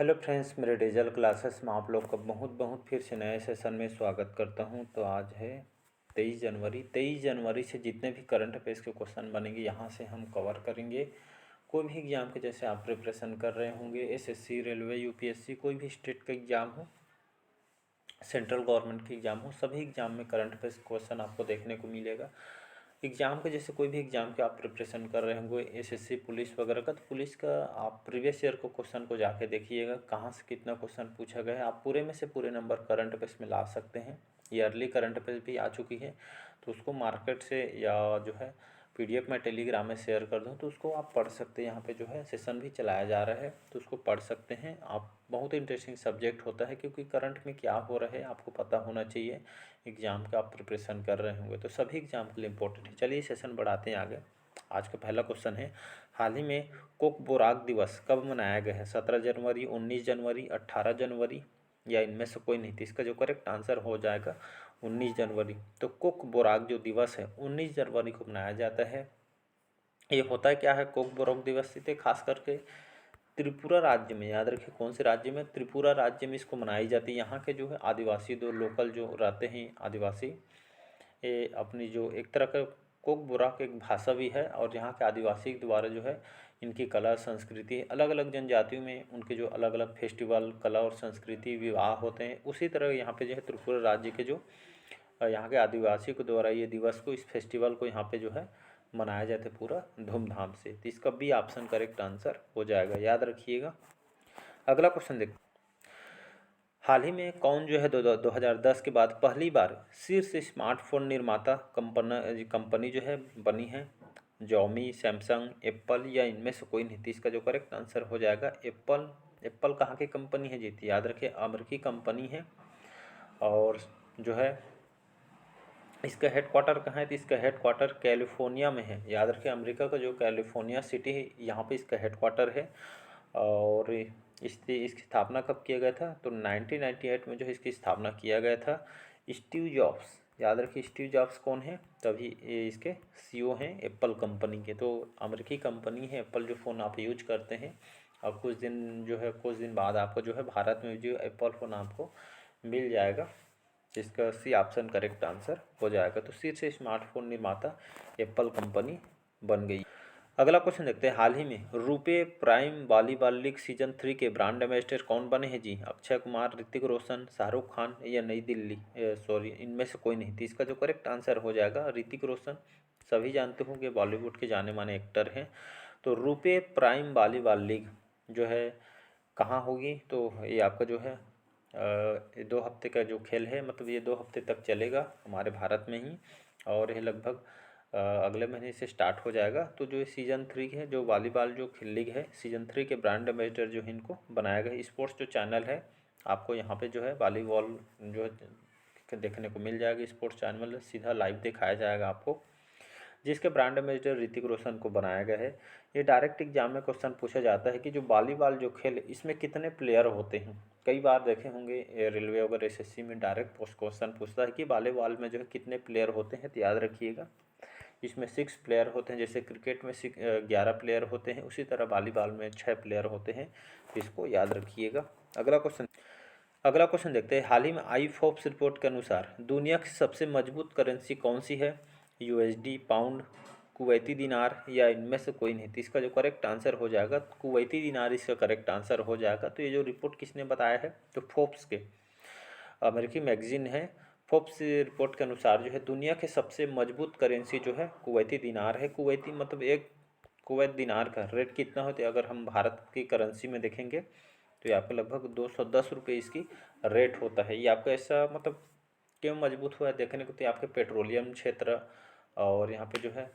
Hello friends, मेरे digital classes में आप लोग का बहुत बहुत फिर से नए सेशन में स्वागत करता हूं। तो आज है 23 जनवरी। 23 जनवरी से जितने भी करंट अफेयर्स के क्वेश्चन बनेंगे यहाँ से हम कवर करेंगे। कोई भी एग्ज़ाम के जैसे आप प्रिपरेशन कर रहे होंगे, एसएससी, रेलवे, यूपीएससी, कोई भी स्टेट का एग्ज़ाम हो, सेंट्रल गवर्नमेंट के एग्ज़ाम हो, सभी एग्ज़ाम में करंट अफेयर्स क्वेश्चन आपको देखने को मिलेगा। एग्ज़ाम के जैसे कोई भी एग्ज़ाम के आप प्रिपरेशन कर रहे होंगे, एसएससी, पुलिस वगैरह का, तो पुलिस का आप प्रीवियस ईयर को क्वेश्चन को जाके देखिएगा कहाँ से कितना क्वेश्चन पूछा गया है। आप पूरे में से पूरे नंबर करंट अफेयर्स में ला सकते हैं। ईयरली करंट अफेयर्स भी आ चुकी है, तो उसको मार्केट से या जो है पीडीएफ में टेलीग्राम में शेयर कर दूँ तो उसको आप पढ़ सकते हैं। यहाँ पे जो है सेशन भी चलाया जा रहा है, तो उसको पढ़ सकते हैं आप। बहुत इंटरेस्टिंग सब्जेक्ट होता है, क्योंकि करंट में क्या हो रहा है आपको पता होना चाहिए। एग्ज़ाम का आप प्रिपरेशन कर रहे होंगे तो सभी एग्ज़ाम के लिए इम्पोर्टेंट है। चलिए सेशन बढ़ाते हैं आगे। आज का पहला क्वेश्चन है, हाल ही में कोक बोराक दिवस कब मनाया गया है? 17 जनवरी, 19 जनवरी, 18 जनवरी या इनमें से कोई नहीं। तो इसका जो करेक्ट आंसर हो जाएगा 19 जनवरी। तो कोक बोराक जो दिवस है 19 जनवरी को मनाया जाता है। ये होता क्या है कोक बोराक दिवस? से खास करके त्रिपुरा राज्य में, याद रखिए कौन से राज्य में, त्रिपुरा राज्य में इसको मनाई जाती है। यहाँ के जो है आदिवासी, दो लोकल जो रहते हैं आदिवासी, ये अपनी जो एक तरह का कोक बोराक एक भाषा भी है, और यहाँ के आदिवासी के द्वारा जो है इनकी कला संस्कृति, अलग अलग जनजातियों में उनके जो अलग अलग फेस्टिवल, कला और संस्कृति, विवाह होते हैं। उसी तरह यहाँ पे जो है त्रिपुरा राज्य के जो यहाँ के आदिवासी के द्वारा ये दिवस को, इस फेस्टिवल को यहाँ पे जो है मनाया जाता है पूरा धूमधाम से। तो इसका भी ऑप्शन करेक्ट आंसर हो जाएगा, याद रखिएगा। अगला क्वेश्चन देखते, हाल ही में कौन जो है 2010 के बाद पहली बार शीर्ष स्मार्टफोन निर्माता कंपनी जो है बनी है? जॉमी, सैमसंग, एप्पल या इनमें से कोई नहीं। तो इसका जो करेक्ट आंसर हो जाएगा एप्पल। एप्पल कहाँ की कंपनी है जी? याद रखिए अमेरिकी कंपनी है, और जो है इसका हेडक्वार्टर कहाँ है? तो इसका हेडक्वार्टर कैलिफोर्निया में है। याद रखिए अमेरिका का जो कैलिफोर्निया सिटी है यहाँ पे इसका हेडक्वार्टर है। और इसकी स्थापना कब किया गया था? तो 1998 में जो है इसकी स्थापना किया गया था। स्टीव जॉब्स, याद रखिए स्टीव जॉब्स कौन है? तभी ये इसके सीईओ हैं एप्पल कंपनी के। तो अमेरिकी कंपनी है एप्पल, जो फ़ोन आप यूज करते हैं। और कुछ दिन बाद आपको जो है भारत में जो एप्पल फ़ोन आपको मिल जाएगा, जिसका सी ऑप्शन करेक्ट आंसर हो जाएगा। तो शीर्ष स्मार्टफोन निर्माता एप्पल कंपनी बन गई। अगला क्वेश्चन देखते हैं, हाल ही में RuPay prime volleyball league season 3 के ब्रांड एम्बेसडर कौन बने हैं जी? अक्षय कुमार, ऋतिक रोशन, शाहरुख खान या नई दिल्ली, सॉरी इनमें से कोई नहीं। थी इसका जो करेक्ट आंसर हो जाएगा ऋतिक रोशन। सभी जानते होंगे बॉलीवुड के जाने माने एक्टर हैं। तो रुपे प्राइम वॉलीबॉल लीग जो है कहाँ होगी? तो ये आपका जो है 2 हफ्ते का जो खेल है, मतलब ये 2 हफ्ते तक चलेगा हमारे भारत में ही, और ये लगभग अगले महीने से स्टार्ट हो जाएगा। तो जो सीज़न 3 है, जो वॉलीबॉल जो लीग है सीज़न 3 के ब्रांड एम्बेसडर जो है इनको बनाया गया। स्पोर्ट्स जो चैनल है आपको यहाँ पे जो है वॉलीबॉल जो है देखने को मिल जाएगा। स्पोर्ट्स चैनल सीधा लाइव दिखाया जाएगा आपको, जिसके ब्रांड एम्बेसडर ऋतिक रोशन को बनाया गया है। ये डायरेक्ट एग्जाम में क्वेश्चन पूछा जाता है कि जो वॉलीबॉल जो खेल है इसमें कितने प्लेयर होते हैं। कई बार देखे होंगे रेलवे वगैरह एसएससी में डायरेक्ट क्वेश्चन पूछता है कि वॉलीबॉल में जो है कितने प्लेयर होते हैं। तो याद रखिएगा इसमें 6 प्लेयर होते हैं। जैसे क्रिकेट में 11 प्लेयर होते हैं, उसी तरह वॉलीबॉल में 6 प्लेयर होते हैं। इसको याद रखिएगा। अगला क्वेश्चन देखते हैं, हाल ही में आई फोर्ब्स रिपोर्ट के अनुसार दुनिया की सबसे मजबूत करेंसी कौन सी है? यूएसडी, पाउंड, कुवैती दिनार या इनमें से कोई नहीं। तो इसका जो करेक्ट आंसर हो जाएगा कुवैती दिनार, इसका करेक्ट आंसर हो जाएगा। तो ये जो रिपोर्ट किसने बताया है? तो फोर्ब्स के, अमेरिकी मैगजीन है। फोर्ब्स रिपोर्ट के अनुसार जो है दुनिया के सबसे मजबूत करेंसी जो है कुवैती दिनार है। कुवैती मतलब एक कुवैत दिनार का रेट कितना होता है? अगर हम भारत की करेंसी में देखेंगे तो ये आपका लगभग 210 रुपये इसकी रेट होता है। ये आपका ऐसा मतलब क्यों मजबूत हुआ है देखने को? तो आपके पेट्रोलियम क्षेत्र, और यहाँ पे जो है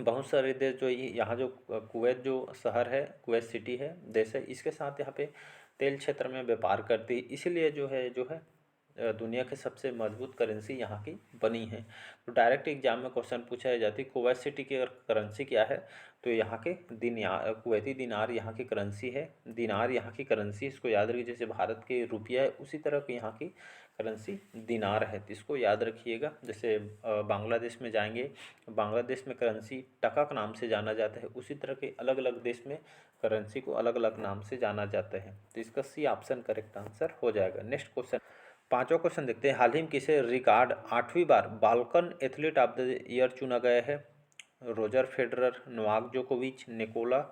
बहुत सारे देश जो यहाँ जो कुवैत जो शहर है, कुवैत सिटी है, देश है, इसके साथ यहाँ पे तेल क्षेत्र में व्यापार करती है। इसीलिए जो है दुनिया की सबसे मजबूत करेंसी यहाँ की बनी है। तो डायरेक्ट एग्जाम में क्वेश्चन पूछा जाती है कुवैत सिटी की करेंसी क्या है, तो यहाँ के कुवैती दिनार यहाँ की करेंसी है। दिनार यहाँ की करेंसी, इसको याद रखिए, जैसे भारत के रुपया है उसी तरह की यहाँ की करेंसी दिनार है, तो इसको याद रखिएगा। जैसे बांग्लादेश में जाएंगे, बांग्लादेश में करेंसी टका के नाम से जाना जाता है, उसी तरह के अलग अलग देश में करेंसी को अलग अलग नाम से जाना जाता है। तो इसका सी ऑप्शन करेक्ट आंसर हो जाएगा। नेक्स्ट क्वेश्चन, पांचवा क्वेश्चन देखते हैं। हाल ही में किसे रिकॉर्ड 8वीं बार Balkan athlete of the year चुना गया है? रोजर फेडरर, नोवाक जोकोविच, निकोला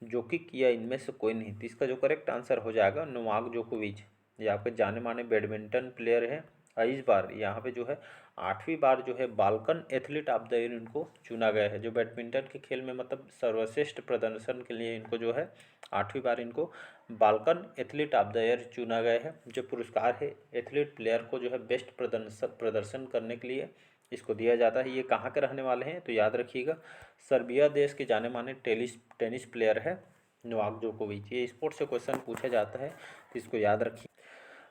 जोकिक या इनमें से कोई नहीं? तो इसका जो करेक्ट आंसर हो जाएगा नोवाक जोकोविच। ये आपके जाने माने बैडमिंटन प्लेयर है। इस बार यहाँ पे जो है 8वीं बार जो है Balkan athlete of the year इनको चुना गया है। जो बैडमिंटन के खेल में मतलब सर्वश्रेष्ठ प्रदर्शन के लिए इनको जो है 8वीं बार इनको Balkan athlete of the year चुना गया है। जो पुरस्कार है एथलीट प्लेयर को जो है बेस्ट प्रदर्शन करने के लिए इसको दिया जाता है। ये कहाँ के रहने वाले हैं, तो याद रखिएगा सर्बिया देश के जाने माने टेनिस प्लेयर है नोवाक जोकोविच। ये स्पोर्ट्स से क्वेश्चन पूछा जाता है, तो इसको याद रखिए।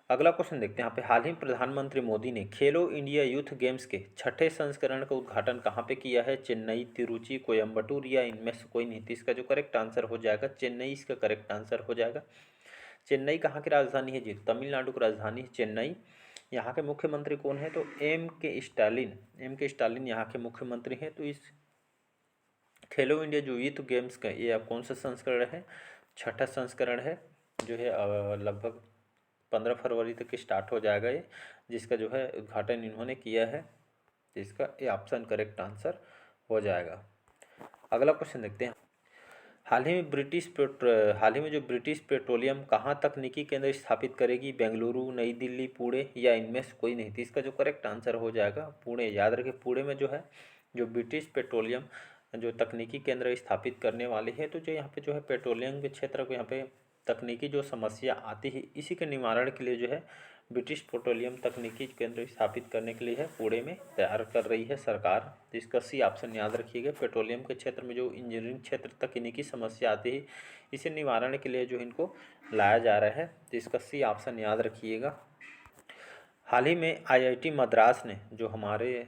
अगला क्वेश्चन देखते हैं। यहाँ पे हाल ही में प्रधानमंत्री मोदी ने खेलो इंडिया यूथ गेम्स के 6ठे संस्करण का उद्घाटन कहाँ पे किया है? चेन्नई, तिरुचि, कोयम्बटूर या इनमें से कोई नहीं? तो इसका जो करेक्ट आंसर हो जाएगा चेन्नई, इसका करेक्ट आंसर हो जाएगा। चेन्नई कहाँ की राजधानी है जी? तमिलनाडु की राजधानी है चेन्नई। यहाँ के मुख्यमंत्री कौन है? तो एम के स्टालिन यहाँ के मुख्यमंत्री हैं। तो इस खेलो इंडिया जो यूथ गेम्स का ये अब कौन सा संस्करण है? 6ठा संस्करण है, जो है लगभग 15 फरवरी तक स्टार्ट हो जाएगा ये, जिसका जो है उद्घाटन इन्होंने किया है। तो इसका ये ऑप्शन करेक्ट आंसर हो जाएगा। अगला क्वेश्चन देखते हैं। हाल ही में जो ब्रिटिश पेट्रोलियम कहाँ तकनीकी केंद्र स्थापित करेगी? बेंगलुरु, नई दिल्ली, पुणे या इनमें से कोई नहीं? तो इसका जो करेक्ट आंसर हो जाएगा पुणे। याद रखिए पुणे में जो है जो ब्रिटिश पेट्रोलियम जो तकनीकी केंद्र स्थापित करने वाले हैं। तो जो यहाँ पे जो है पेट्रोलियम के क्षेत्र को यहाँ पे तकनीकी जो समस्या आती है इसी के निवारण के लिए जो है ब्रिटिश पेट्रोलियम तकनीकी केंद्र स्थापित करने के लिए है पुणे में तैयार कर रही है सरकार। तो इसका सी ऑप्शन याद रखिएगा। पेट्रोलियम के क्षेत्र में जो इंजीनियरिंग क्षेत्र तकनीकी समस्या आती है इसे निवारण के लिए जो इनको लाया जा रहा है, तो इसका सी ऑप्शन याद रखिएगा। हाल ही में आईआईटी मद्रास ने जो हमारे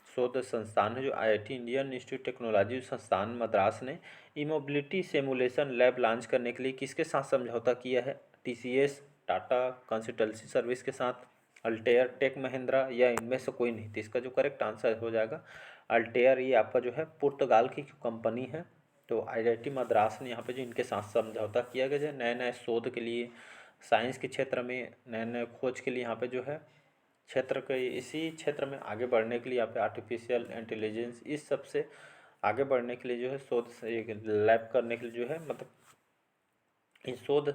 शोध संस्थान है, जो आईआईटी इंडियन इंस्टीट्यूट टेक्नोलॉजी संस्थान मद्रास ने ई मोबिलिटी सिमुलेशन लैब लॉन्च करने के लिए किसके साथ समझौता किया है? टीसीएस, टाटा कंसल्टेंसी सर्विस के साथ, अल्टेयर, टेक महिंद्रा या इनमें से कोई नहीं? तो इसका जो करेक्ट आंसर हो जाएगा अल्टेयर। ये आपका जो है पुर्तगाल की कंपनी है। तो आईआईटी मद्रास ने यहाँ पे जो इनके साथ समझौता किया गया है नए नए शोध के लिए, साइंस के क्षेत्र में नए नए खोज के लिए, यहाँ पे जो है क्षेत्र के इसी क्षेत्र में आगे बढ़ने के लिए यहाँ पे आर्टिफिशियल इंटेलिजेंस इस सब से आगे बढ़ने के लिए जो है शोध लैब करने के लिए जो है मतलब इन शोध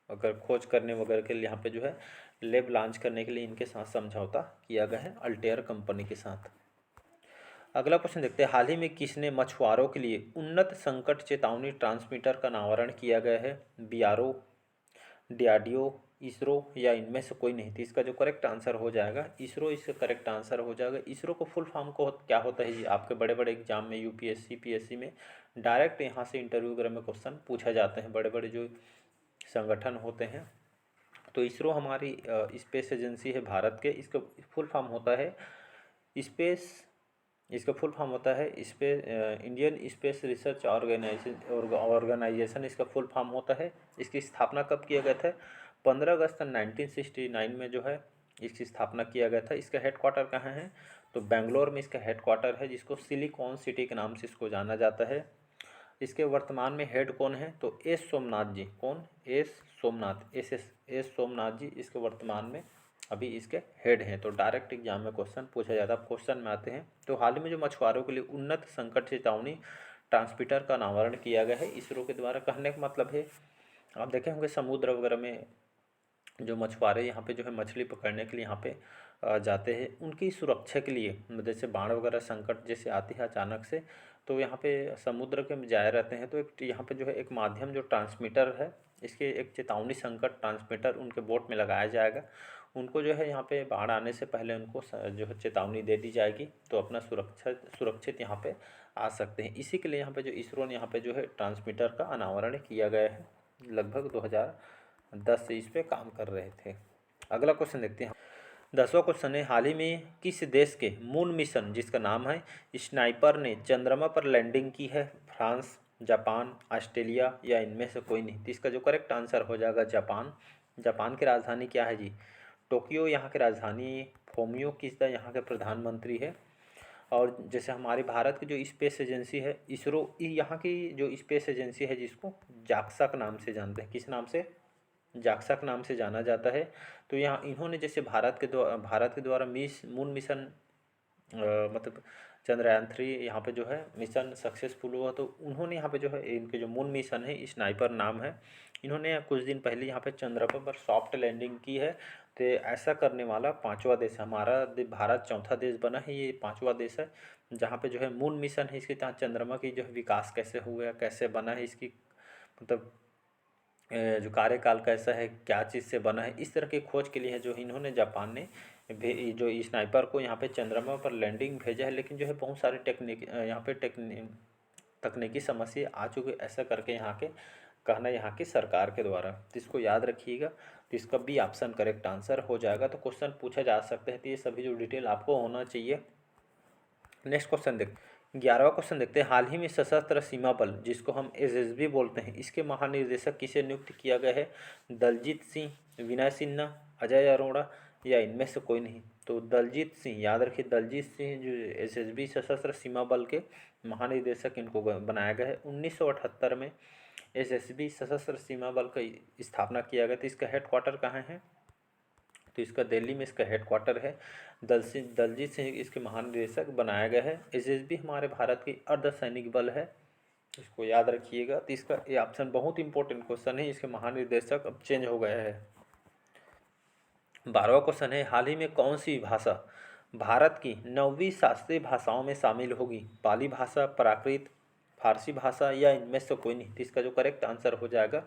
अगर खोज करने वगैरह के लिए यहाँ पे जो है लैब लॉन्च करने के लिए इनके साथ समझौता किया गया है अल्टेयर कंपनी के साथ। अगला क्वेश्चन देखते हैं। हाल ही में किसने मछुआरों के लिए उन्नत संकट चेतावनी ट्रांसमीटर का अनावरण किया गया है? बीआरओ, डीआरडीओ, इसरो या इनमें से कोई नहीं? तो इसका जो करेक्ट आंसर हो जाएगा इसरो, इसका करेक्ट आंसर हो जाएगा। इसरो को फुल फॉर्म को क्या होता है जी? आपके बड़े बड़े एग्जाम में यूपीएससी पीएससी में डायरेक्ट यहाँ से इंटरव्यू वगैरह में क्वेश्चन पूछा जाते हैं, बड़े बड़े जो संगठन होते हैं। तो इसरो हमारी स्पेस एजेंसी है भारत के। इसका फुल फॉर्म होता है स्पेस, इसका फुल फॉर्म होता है इंडियन स्पेस रिसर्च ऑर्गेनाइजेशन इसका फुल फॉर्म होता है। इसकी स्थापना कब किया गया था? 15 अगस्त 1969 में जो है इसकी स्थापना किया गया था। इसका हेडक्वार्टर कहाँ है? तो बेंगलोर में इसका हेडक्वार्टर है, जिसको सिलिकॉन सिटी के नाम से इसको जाना जाता है। इसके वर्तमान में हेड कौन है? तो एस सोमनाथ जी। कौन? एस सोमनाथ जी इसके वर्तमान में अभी इसके हेड हैं। तो डायरेक्ट एग्जाम में क्वेश्चन पूछा जाता है। क्वेश्चन में आते हैं। तो हाल ही में जो मछुआरों के लिए उन्नत संकट चेतावनी ट्रांसमीटर का अनावरण किया गया है इसरो के द्वारा। कहने का मतलब है आप देखे होंगे समुद्र वगैरह में जो मछुआरे यहाँ पे जो है मछली पकड़ने के लिए यहाँ पे जाते हैं, उनकी सुरक्षा के लिए जैसे बाढ़ वगैरह संकट जैसे आती है अचानक से, तो यहाँ पे समुद्र के में जाए रहते हैं। तो एक यहाँ पे जो है एक माध्यम जो ट्रांसमीटर है, इसके एक चेतावनी संकट ट्रांसमीटर उनके बोट में लगाया जाएगा। उनको जो है यहाँ पे बाढ़ आने से पहले उनको जो है चेतावनी दे दी जाएगी, तो अपना सुरक्षित यहाँ पे आ सकते हैं। इसी के लिए यहाँ पे जो इसरो ने यहाँ पे जो है ट्रांसमीटर का अनावरण किया गया है। लगभग 2010 से इस पे काम कर रहे थे। अगला क्वेश्चन देखते हैं। 10वां क्वेश्चन है, हाल ही में किस देश के मून मिशन जिसका नाम है स्नाइपर ने चंद्रमा पर लैंडिंग की है? फ्रांस, जापान, ऑस्ट्रेलिया या इनमें से कोई नहीं? तो इसका जो करेक्ट आंसर हो जाएगा जापान। जापान की राजधानी क्या है जी? टोक्यो यहाँ की राजधानी, फोमियो किसदा यहाँ के प्रधानमंत्री है। और जैसे हमारे भारत की जो स्पेस एजेंसी है इसरो, यहाँ की जो स्पेस एजेंसी है जिसको जाक्सा नाम से जानते हैं, किस नाम से? जाक्सा नाम से जाना जाता है। तो यहाँ इन्होंने जैसे भारत के द्वारा मून मिशन मतलब चंद्रयान 3 यहाँ पे जो है मिशन सक्सेसफुल हुआ, तो उन्होंने यहाँ पे जो है इनके जो मून मिशन है स्नाइपर नाम है, इन्होंने कुछ दिन पहले यहाँ पे चंद्रमा पर सॉफ्ट लैंडिंग की है। तो ऐसा करने वाला 5वां देश है हमारा। भारत 4था देश बना है, ये 5वां देश है जहाँ पे जो है मून मिशन है इसके तहत चंद्रमा की जो है विकास कैसे हुआ, कैसे बना है, इसकी मतलब जो कार्यकाल कैसा है, क्या चीज़ से बना है, इस तरह की खोज के लिए जो इन्होंने जापान ने जो स्नाइपर को यहाँ पे चंद्रमा पर लैंडिंग भेजा है। लेकिन जो है बहुत सारी यहाँ पे तकनीकी समस्या आ चुकी है, ऐसा करके यहाँ के कहना यहाँ की सरकार के द्वारा। तो इसको याद रखिएगा। तो इसका बी ऑप्शन करेक्ट आंसर हो जाएगा। तो क्वेश्चन पूछा जा सकता है, तो ये सभी जो डिटेल आपको होना चाहिए। नेक्स्ट क्वेश्चन देख 11वां क्वेश्चन देखते हैं, हाल ही में सशस्त्र सीमा बल जिसको हम एसएसबी बोलते हैं इसके महानिर्देशक किसे नियुक्त किया गया है? दलजीत सिंह, विनय सिन्हा, अजय अरोड़ा या इनमें से कोई नहीं? तो दलजीत सिंह, याद रखिए दलजीत सिंह जो एसएसबी सशस्त्र सीमा बल के महानिर्देशक इनको बनाया गया है। 1978 में एसएसबी सशस्त्र सीमा बल का स्थापना किया गया था। इसका हेडक्वार्टर कहाँ है? तो इसका दिल्ली में इसका हेडक्वार्टर है। दलजीत सिंह इसके महानिदेशक बनाया गया है। एसएसबी हमारे भारत की अर्धसैनिक बल है, इसको याद रखिएगा। तो इसका ये ऑप्शन बहुत इंपॉर्टेंट क्वेश्चन है, इसके महानिदेशक अब चेंज हो गया है। 12वां क्वेश्चन है, हाल ही में कौन सी भाषा भारत की 9वीं शास्त्रीय भाषाओं में शामिल होगी? पाली भाषा, प्राकृत, फारसी भाषा या इनमें से कोई नहीं? तो इसका जो करेक्ट आंसर हो जाएगा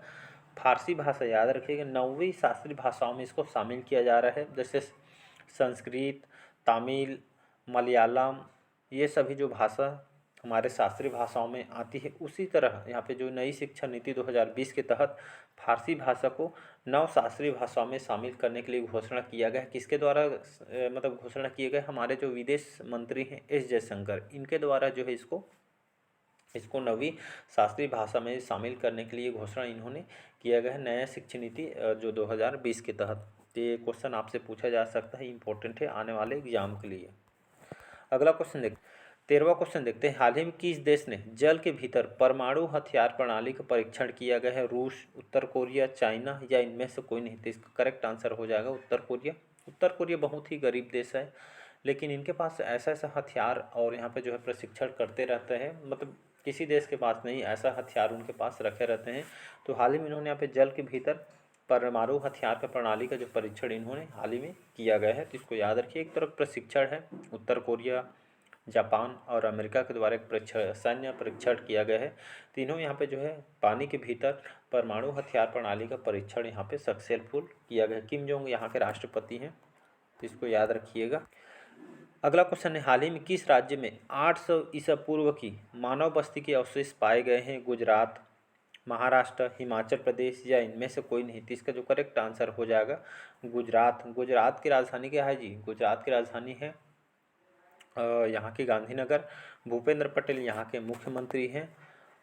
फारसी भाषा। याद रखिएगा 9वीं शास्त्रीय भाषाओं में इसको शामिल किया जा रहा है। जैसे संस्कृत, तमिल, मलयालम, ये सभी जो भाषा हमारे शास्त्रीय भाषाओं में आती है, उसी तरह यहाँ पे जो नई शिक्षा नीति 2020 के तहत फारसी भाषा को 9 शास्त्रीय भाषाओं में शामिल करने के लिए घोषणा किया गया है। किसके द्वारा मतलब घोषणा किया गया? हमारे जो विदेश मंत्री हैं एस जयशंकर, इनके द्वारा जो है इसको 9वीं शास्त्रीय भाषा में शामिल करने के लिए घोषणा इन्होंने किया गया है नया शिक्षा नीति जो 2020 के तहत। तो ये क्वेश्चन आपसे पूछा जा सकता है, इंपॉर्टेंट है आने वाले एग्जाम के लिए। अगला क्वेश्चन देख 13वां क्वेश्चन देखते हैं, हाल ही में किस देश ने जल के भीतर परमाणु हथियार प्रणाली का परीक्षण किया गया है? रूस, उत्तर कोरिया, चाइना या इनमें से कोई नहीं? तो इसका करेक्ट आंसर हो जाएगा उत्तर कोरिया। उत्तर कोरिया बहुत ही गरीब देश है, लेकिन इनके पास ऐसा ऐसा हथियार और यहाँ पे जो है प्रशिक्षण करते रहते हैं, मतलब किसी देश के पास नहीं ऐसा हथियार उनके पास रखे रहते हैं। तो हाल ही में इन्होंने यहाँ पे जल के भीतर परमाणु हथियार का प्रणाली का जो परीक्षण इन्होंने हाल ही में किया गया है। तो इसको याद रखिए, एक तरफ प्रशिक्षण है, उत्तर कोरिया, जापान और अमेरिका के द्वारा एक सैन्य परीक्षण किया गया है। तीनों यहाँ पे जो है पानी के भीतर परमाणु हथियार प्रणाली का परीक्षण यहाँ पे सक्सेसफुल किया गया। किम जोंग यहाँ के राष्ट्रपति हैं, तो इसको याद रखिएगा। अगला क्वेश्चन है, हाल ही में किस राज्य में 800 ईसा पूर्व की मानव बस्ती के अवशेष पाए गए हैं? गुजरात, महाराष्ट्र, हिमाचल प्रदेश या इनमें से कोई नहीं? तो इसका जो करेक्ट आंसर हो जाएगा गुजरात। गुजरात की राजधानी क्या है जी? गुजरात की राजधानी है यहाँ की गांधीनगर। भूपेंद्र पटेल यहाँ के मुख्यमंत्री हैं।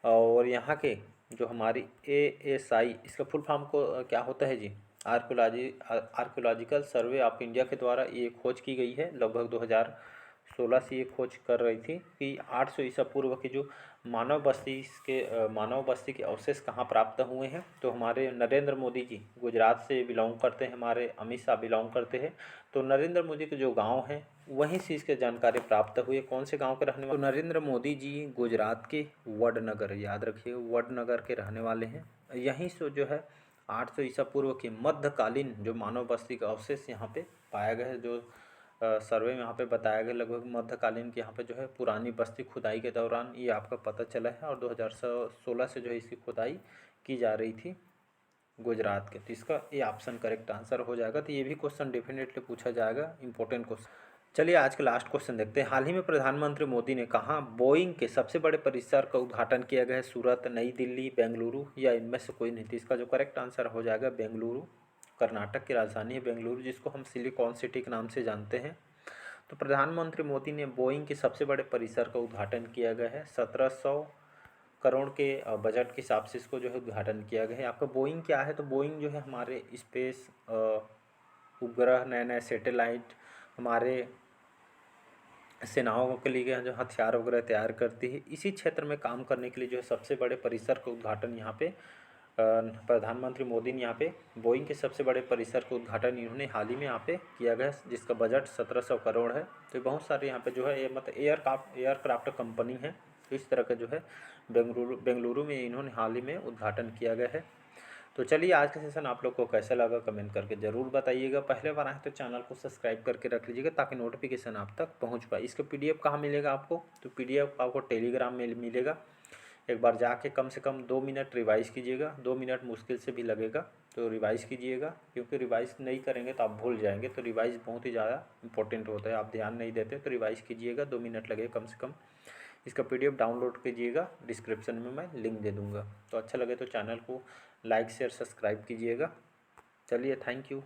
और यहाँ के जो हमारी ASI, इसका फुल फॉर्म को क्या होता है जी? आर्कियोलॉजिकल सर्वे ऑफ इंडिया के द्वारा ये खोज की गई है। लगभग 2016 से ये खोज कर रही थी कि 800 ईसा पूर्व की जो मानव बस्ती के अवशेष कहाँ प्राप्त हुए हैं। तो हमारे नरेंद्र मोदी जी गुजरात से बिलोंग करते हैं, हमारे अमित शाह बिलोंग करते हैं। तो नरेंद्र मोदी के जो गांव हैं वहीं से इसके जानकारी प्राप्त हुई है। कौन से गांव के रहने वाले? तो नरेंद्र मोदी जी गुजरात के वडनगर, याद रखिए वडनगर के रहने वाले हैं। यहीं से जो है 800 ईसा पूर्व के मध्यकालीन जो मानव बस्ती का अवशेष यहाँ पे पाया गया है। जो सर्वे में यहाँ पे बताया गया लगभग मध्यकालीन के यहाँ पे जो है पुरानी बस्ती खुदाई के दौरान ये आपका पता चला है। और 2016 से जो है इसकी खुदाई की जा रही थी गुजरात के। तो इसका ये ऑप्शन करेक्ट आंसर हो जाएगा। तो ये भी क्वेश्चन डेफिनेटली पूछा जाएगा, इंपॉर्टेंट क्वेश्चन। चलिए आज का लास्ट क्वेश्चन देखते हैं, हाल ही में प्रधानमंत्री मोदी ने कहा बोइंग के सबसे बड़े परिसर का उद्घाटन किया गया है? सूरत, नई दिल्ली, बेंगलुरु या इनमें से कोई नहीं? तो इसका जो करेक्ट आंसर हो जाएगा बेंगलुरु। कर्नाटक की राजधानी है बेंगलुरु, जिसको हम सिलिकॉन सिटी के नाम से जानते हैं। तो प्रधानमंत्री मोदी ने बोइंग के सबसे बड़े परिसर का उद्घाटन किया गया है। 1700 करोड़ के बजट के हिसाब से इसको जो है उद्घाटन किया गया है। आपका बोइंग क्या है, तो बोइंग जो है हमारे स्पेस उपग्रह, नए नए सैटेलाइट, हमारे सेनाओं के लिए जो हथियार वगैरह तैयार करती है, इसी क्षेत्र में काम करने के लिए जो है सबसे बड़े परिसर का उद्घाटन यहाँ पे प्रधानमंत्री मोदी ने यहाँ पे बोइंग के सबसे बड़े परिसर का उद्घाटन इन्होंने हाल ही में यहाँ पे किया गया, जिसका बजट 1700 करोड़ है। तो बहुत सारे यहाँ पे जो है ये मतलब एयरक्राफ्ट कंपनी है। तो इस तरह का जो है बेंगलुरु में इन्होंने हाल ही में उद्घाटन किया गया है। तो चलिए, आज का सेशन आप लोग को कैसा लगा कमेंट करके ज़रूर बताइएगा। पहले बार आए तो चैनल को सब्सक्राइब करके रख लीजिएगा ताकि नोटिफिकेशन आप तक पहुंच पाए। इसका पीडीएफ कहाँ मिलेगा आपको, तो पीडीएफ आपको टेलीग्राम में मिलेगा। एक बार जाके कम से कम 2 मिनट रिवाइज़ कीजिएगा, 2 मिनट मुश्किल से भी लगेगा, तो रिवाइज़ कीजिएगा, क्योंकि रिवाइज़ नहीं करेंगे तो आप भूल जाएंगे। तो रिवाइज़ बहुत ही ज़्यादा इंपॉर्टेंट होता है, आप ध्यान नहीं देते तो रिवाइज़ कीजिएगा, 2 मिनट लगेगा कम से कम। इसका पीडीएफ डाउनलोड कीजिएगा, डिस्क्रिप्शन में मैं लिंक दे दूँगा। तो अच्छा लगे तो चैनल को लाइक शेयर सब्सक्राइब कीजिएगा। चलिए, थैंक यू।